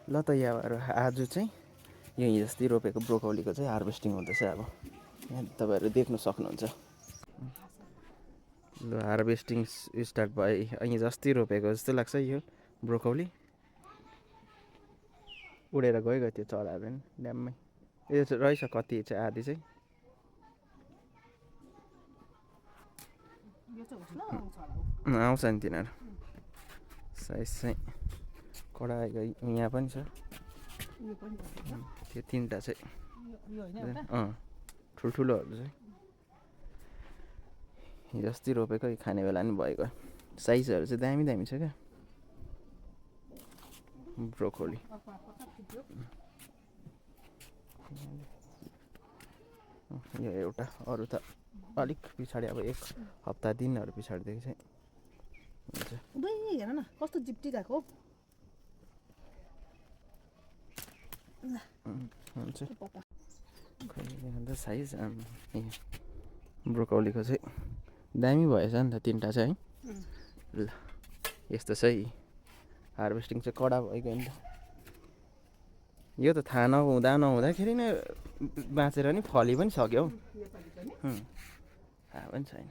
ल त यहाँहरू आज चाहिँ यो हिजोअस्ति रोपेको ब्रोकौलीको चाहिँ हार्भेस्टिङ हुँदैछ। अब यहाँ तपाईँहरू देख्न सक्नुहुन्छ। ल हार्भेस्टिङ स्टार्ट भयो। हिजोअस्ति रोपेको जस्तो लाग्छ यो ब्रोकौली। उडेर गयो त्यो चराहरू नि ड्याममै। यो चाहिँ रहेछ कति चाहिँ आधी चाहिँ आउँछ नि तिनीहरू साइज चाहिँ कडा यहाँ पनि छ। त्यो तिनवटा चाहिँ ठुल्ठुलोहरू चाहिँ हिजोअस्ति रोपेको खाने बेला नि भएको। साइजहरू चाहिँ दामी दामी छ क्या ब्रोकोली। यो एउटा अरू त अलिक पछाडि अब एक हप्ता दिनहरू पछाडिदेखि चाहिँ हुन्छ। हेर न कस्तो जिप्टी गएको हुन्छ साइज ब्रोकौलीको चाहिँ दामी भएछ नि त तिनवटा चाहिँ है। ल यस्तो चाहिँ हार्भेस्टिङ चाहिँ कडा भइगयो नि त। यो त थाहा नहुँदाखेरि नै बाँचेर नि फली पनि सक्यो हौ। थाहा पनि छैन।